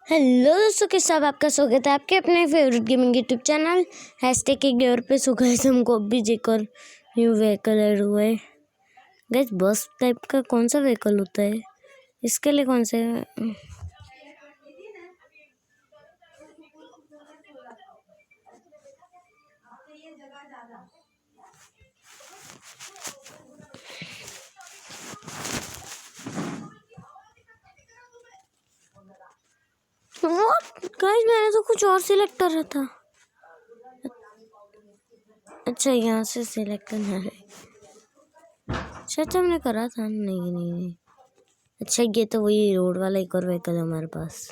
Hello दोस्तों, के सब आपका स्वागत है आपके अपने favourite gaming YouTube channel hashtag के गेयर पे। सो गाइस, हमको भी जेकर न्यू व्हीकल ऐड हुआ है। गाइस, बस टाइप का कौन सा व्हीकल होता है, इसके लिए कौन से गाइस, मैंने तो कुछ और सिलेक्ट कर रहा था। अच्छा, यहाँ से सिलेक्ट करना है। अच्छा, हमने करा था। नहीं। अच्छा, ये तो वही रोड वाला एक और व्हीकल है हमारे पास।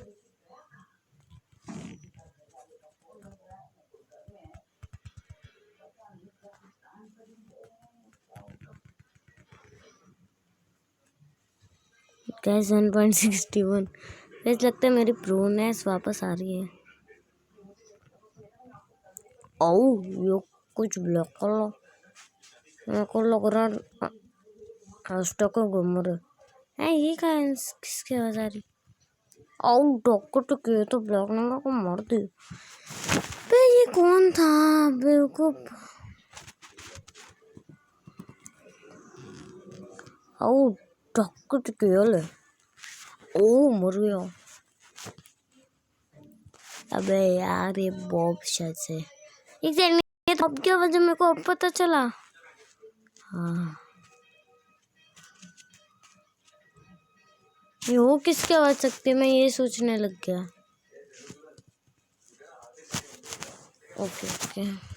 गाइस 1.61। ऐसा लगता है मेरी प्रोनेस वापस आ रही है। ओ, ये कुछ ब्लैक कलर मेरे को लग रहा है घूम रहे। ये कहाँ है? किसकी आवाज आ रही? ओ, डॉक्टर तो के तो ब्लैक नंबर को मार दी। बे, ये कौन था बेवकूफ? ओ, डॉक्टर तो के ओ, मर गया। अबे यार, ये बॉब शायद से एक सेकंड। अब क्या वजह मेरे को अब पता चला। हाँ, ये हो किसकी आवाज सकती है, मैं ये सोचने लग गया। ओके।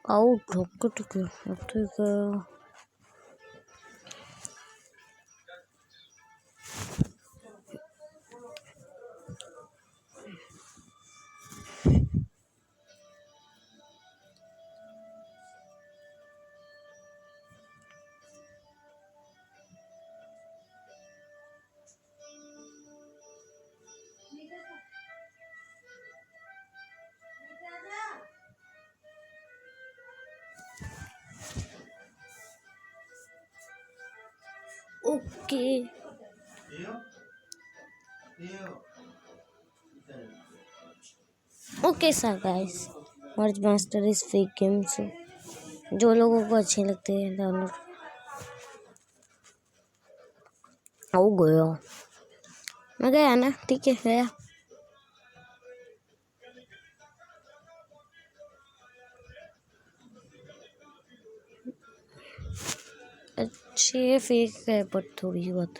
आओ, डॉक्टर ठीक है। Okay okay sir guys, merge master is fake games. जो लोगों को अच्छे लगते हैं डाउनलोड हो गया। मैं गया ना, ठीक है, गया। अच्छे फेक है पर थोड़ी बहुत।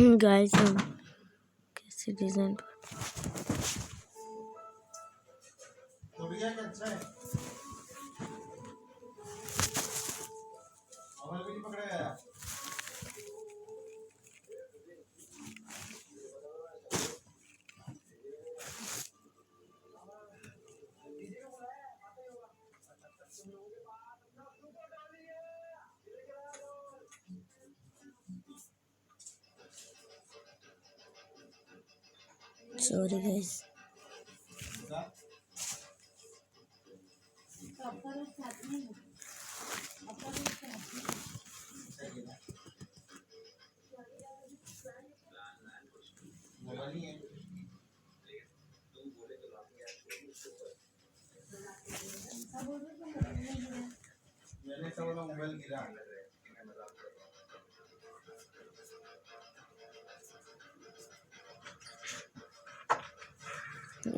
गाइस कैसे डिजाइन सॉरी गाइस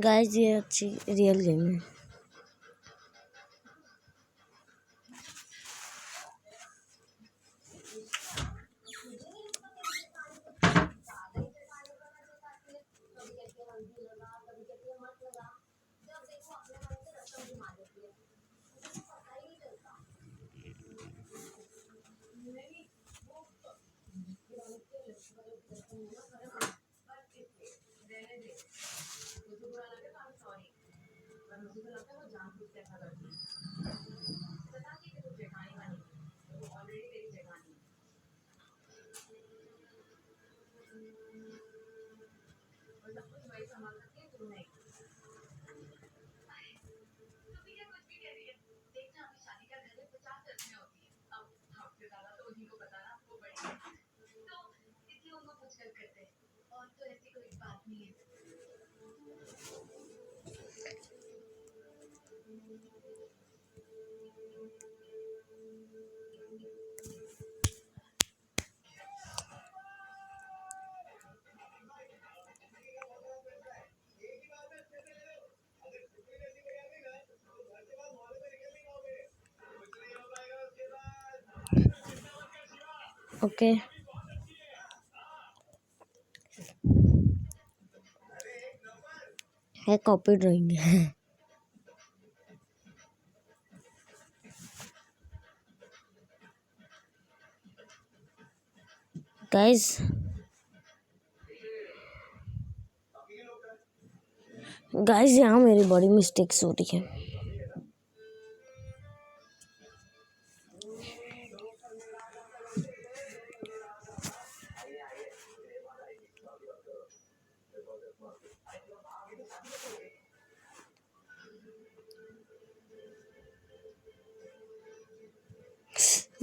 गाइस ये अच्छी रियल गेम है। ओके है कॉपी ड्राइंग है। गाइस गाइस यहाँ मेरी बड़ी मिस्टेक्स हो रही है।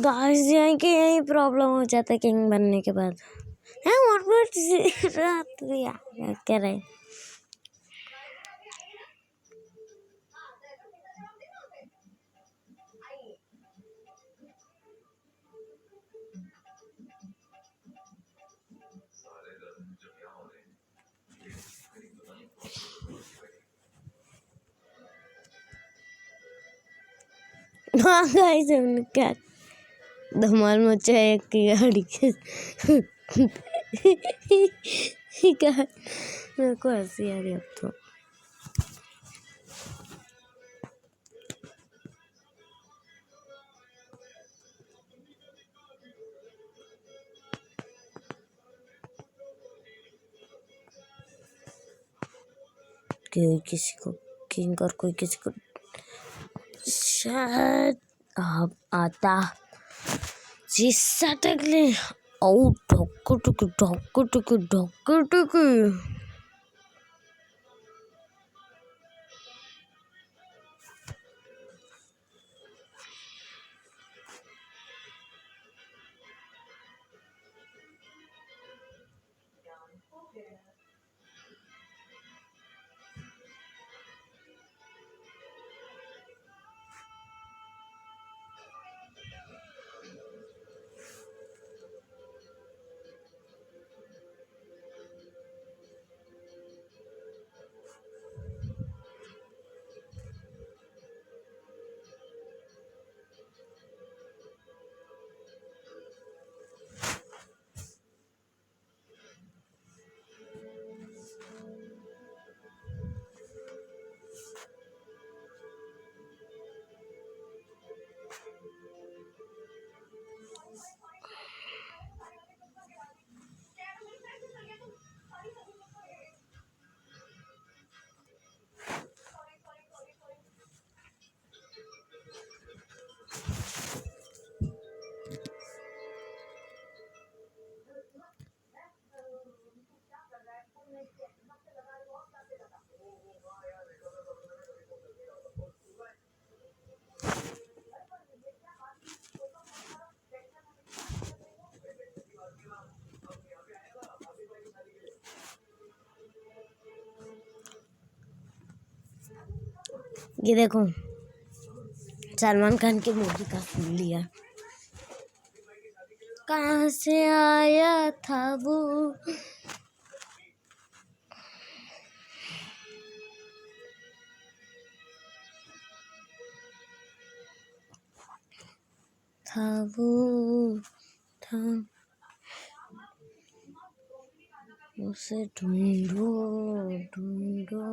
गाइस यहाँ के यही प्रॉब्लम हो जाता है किंग बनने के बाद। है क्या रहे हाँ गाइस हमने क्या धमाल मचा है की गाड़ी के मेरे को हंसी आ रही अब तो। कोई किसी को किंग और कोई किसी को शायद अब आता जिस टकले ओ ढोक टुक ढोक टुक ढोक टुक। ये देखो सलमान खान की मूवी का फूल लिया। कहाँ से आया था वो, था वो था, उसे ढूंढो ढूंढो।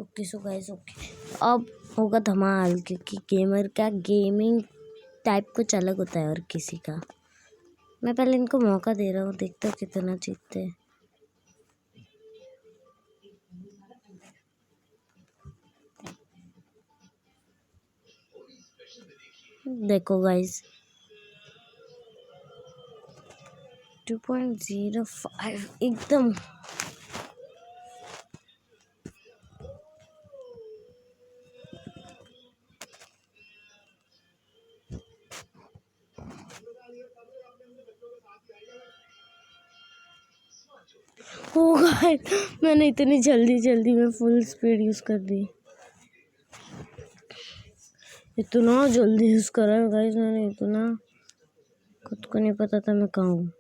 ओके सो गाइस, ओके अब होगा धमाल, क्योंकि गेमर का गेमिंग टाइप कुछ अलग होता है और किसी का। मैं पहले इनको मौका दे रहा हूँ, देखते हो कितना जीतते हैं। देखो गाइस 2.05 एकदम। हो गाइस मैंने इतनी जल्दी में फुल स्पीड यूज कर दी। इतना जल्दी यूज करा है गाइस मैंने, इतना खुद को नहीं पता था मैं कहाँ हूँ।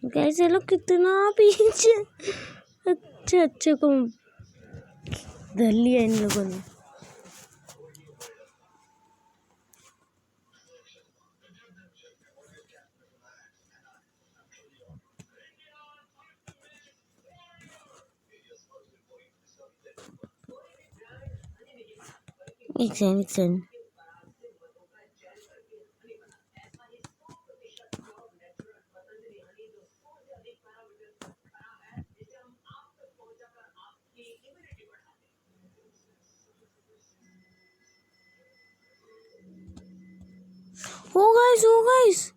गाइस ये लोग कितना पीछे, अच्छे को धर लिया इन लोगों ने। एक सेकंड हो गाइस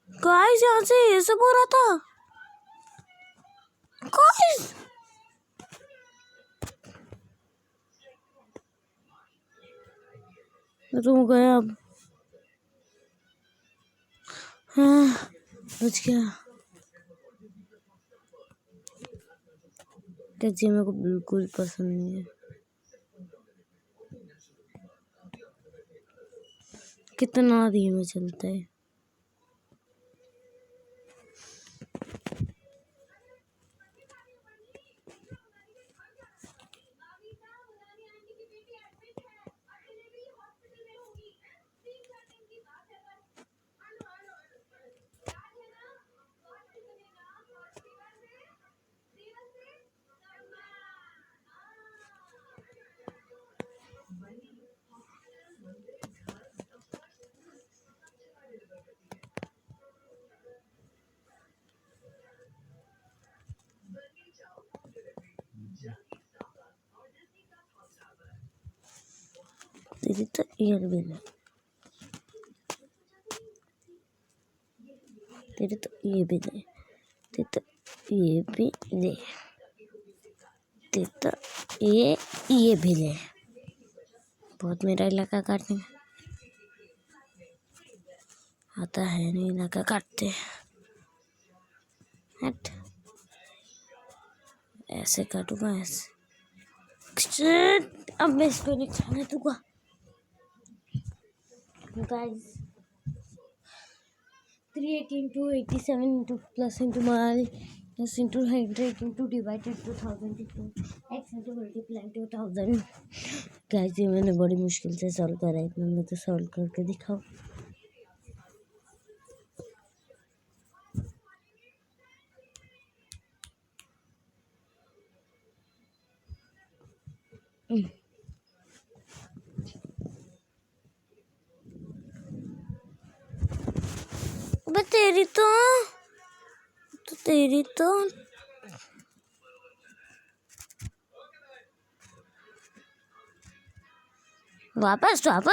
गाइस यहाँ से ये सब हो रहा था गाइस। रुक गया अब, हाँ बच गया। टैक्सी मेरे को बिल्कुल पसंद नहीं है। कितना धीमे चलता है। तेरी तो ईयर भी नहीं, तेरी तो ये भी नहीं, तेरी तो ये भी नहीं, तेरी तो ये भी नहीं। बहुत मेरा इलाका काटने आता है, नहीं इलाका काटते हट। ऐसे काटूंगा ऐसे। अब मैं इस पे निकालने दूंगा guys 380 into 87 into plus into minus into 100 into divided to 1000 into x into multiply into 1000 guys ये मैंने बड़ी मुश्किल से सॉल्व करा है मैं तो सॉल्व करके दिखाऊं अबे तेरी तो वापस अब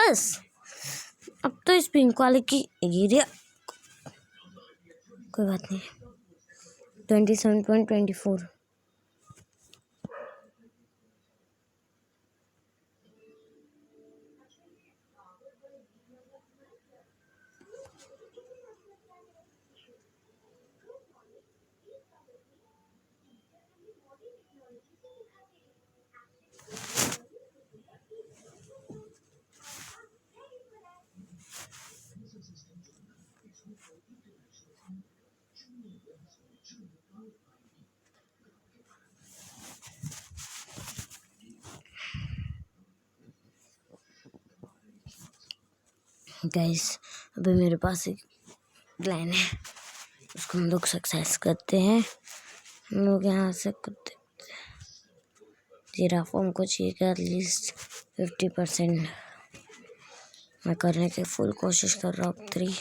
तो इस पिंक वाले की गिरिया कोई बात नहीं 27.24 गाइस अभी मेरे पास एक प्लान है उसको हम लोग सक्सेस करते हैं हम लोग यहाँ से कुछ जिराफ हमको चाहिए कि एटलीस्ट 50% मैं करने की फुल कोशिश कर रहा हूँ 3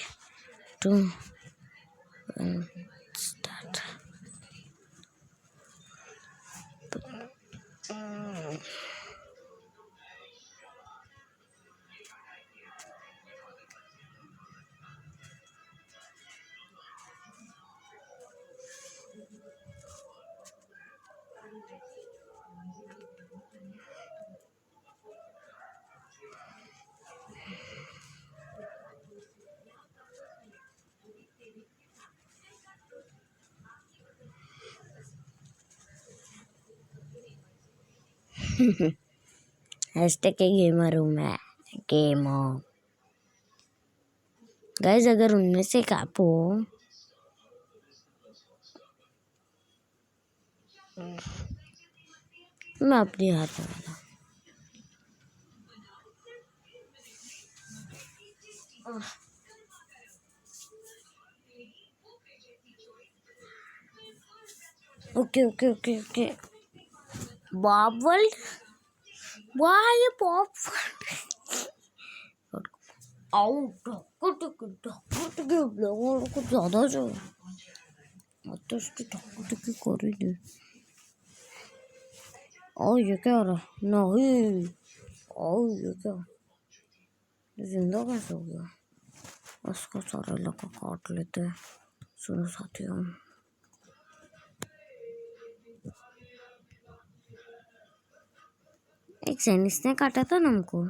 2 1 स्टार्ट हैशटैग के गेमर हूँ मैं गेमर गाइस अगर उनमें से एक आप हो मैं अपनी हार बनाता ओके बॉब वर्ल्ड वाह ये पॉप आउट टक लोगों को ज़्यादा जो तो उसकी टक कर ही दे और ये क्या हो रहा नहीं और ये क्या जिंदा कैसे हो गया उसका सारा इलाका काट लेते हैं सुनो साथियों एक सैनिक ने काटा था ना हमको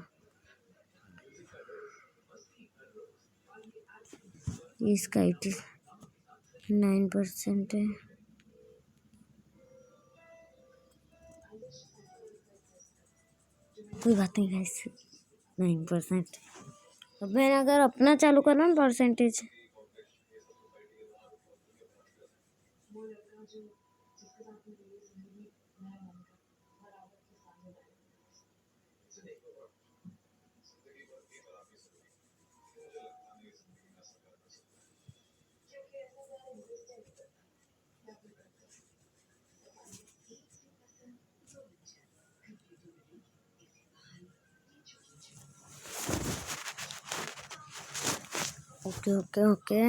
इसका 89% है कोई बात नहीं गाइस 9% अब मैंने अगर अपना चालू करना ना परसेंटेज ओके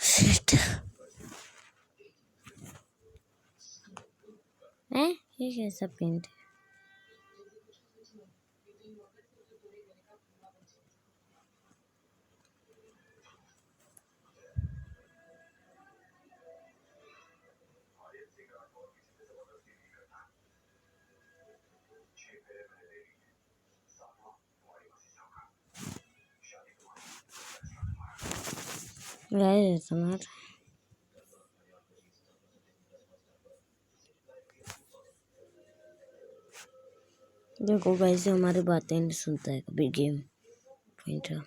शिट है ये कैसा पेंट है तुम्हारा देखो गाइस हमारी बातें नहीं सुनता है कभी गेम पॉइंटर।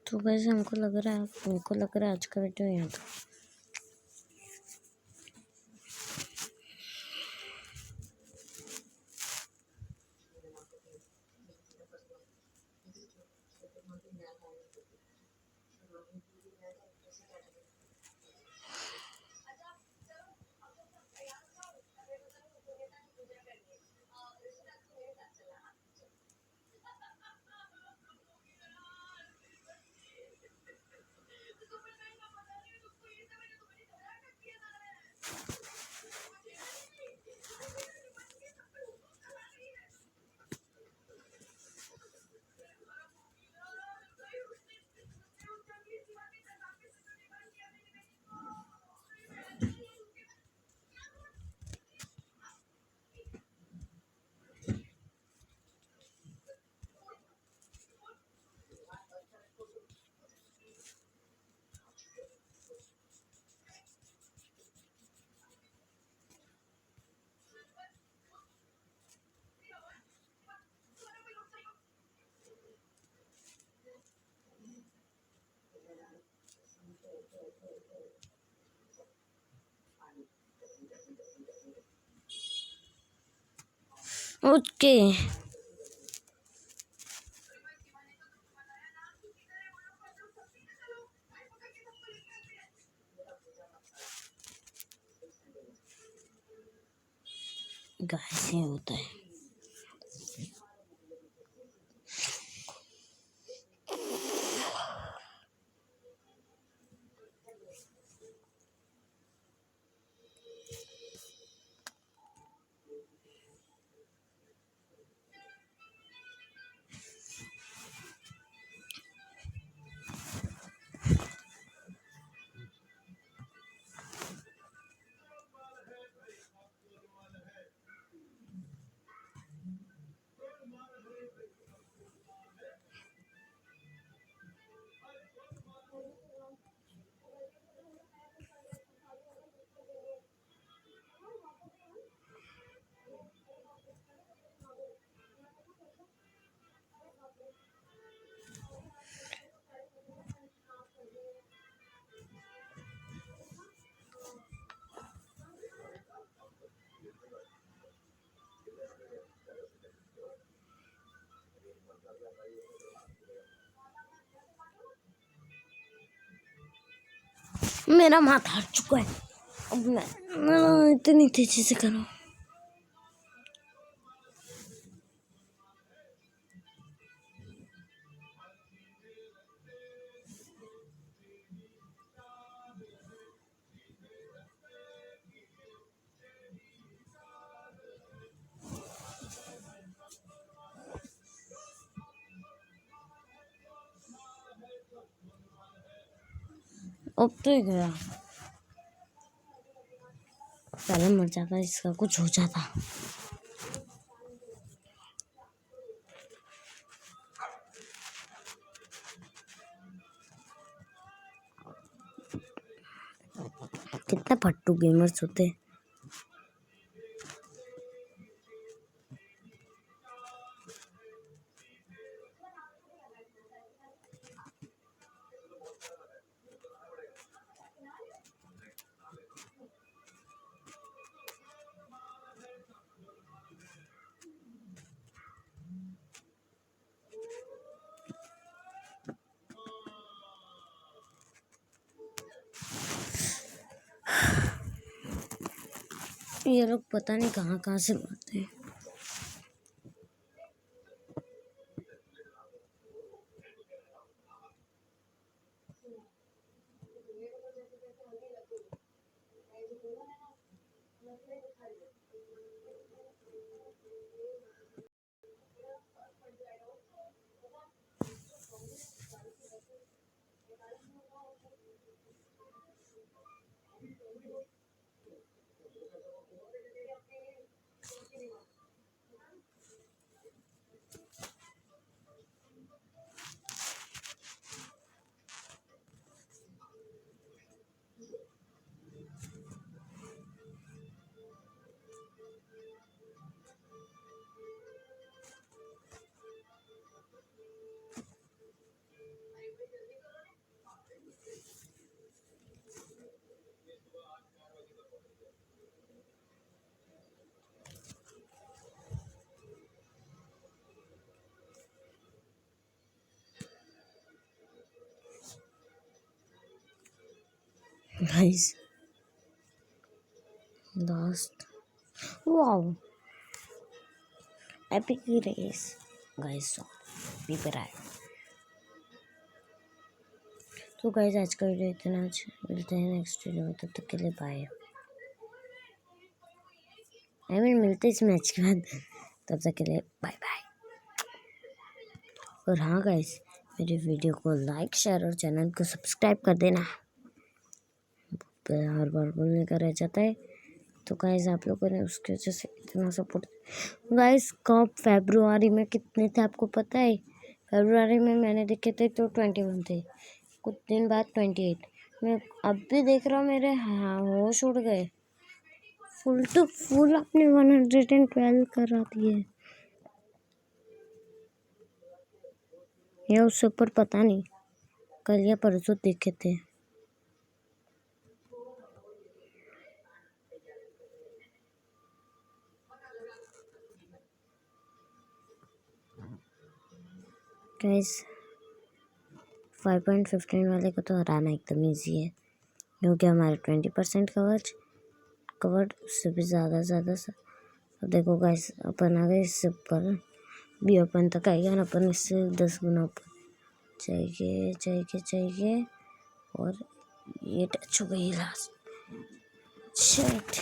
तो वैसे हमको लग रहा है आज का वीडियो यहाँ था। ओके गाइस ये होता है। मेरा माथा हट चुका है। अब मैं इतनी तेजी से करूँ। अब तो ही गया। पहले मर जाता इसका कुछ हो जाता। कितने फट्टू गेमर्स होते हैं। ये लोग पता नहीं कहाँ कहाँ से मारते हैं। Guys last, wow, epic race guys, paper आए। तो गाइस आज का वीडियो इतना, आज मिलते हैं नेक्स्ट वीडियो में, तब तक के लिए बाय। मिलते इस मैच के बाद, तब तक के लिए बाय बाय। और हाँ गाइस, मेरे वीडियो को लाइक शेयर और चैनल को सब्सक्राइब कर देना, हर बार बोलने का रह जाता है। तो गाइस आप लोगों ने उसकी वजह से इतना सपोर्ट। गाइस कब फरवरी में कितने थे आपको पता है? फरवरी में मैंने देखे थे तो 21 थे, कुछ दिन बाद 28। मैं अब भी देख रहा हूँ, मेरे होश उड़ गए। फुल टू फुल आपने 112 करा दिए, या उससे ऊपर पता नहीं, कल या परसों देखे थे। गाइस 5.15 वाले को तो हराना एकदम ईजी है, क्योंकि हमारे 20% कवर्ड उससे भी ज़्यादा। अब देखो गाइस, अपन आ गए इससे ऊपर भी, अपन तक आएगा ना, अपन इससे 10 गुना ऊपर चाहिए। और ये टच हो गई लास्ट, शिट।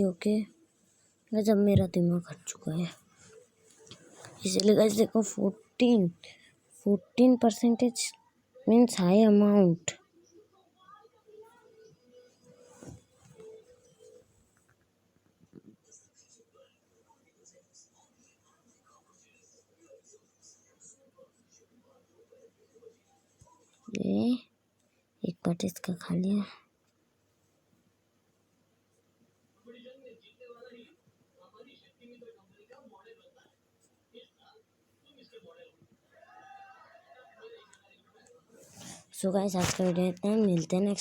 ओके। जब मेरा दिमाग हट चुका है, इसीलिए गाइस देखो 14% मीन्स हाई अमाउंट। ये एक पार्ट इसका खा लिया। सो गाइस आज का वीडियो इतना, मिलते हैं नेक्स्ट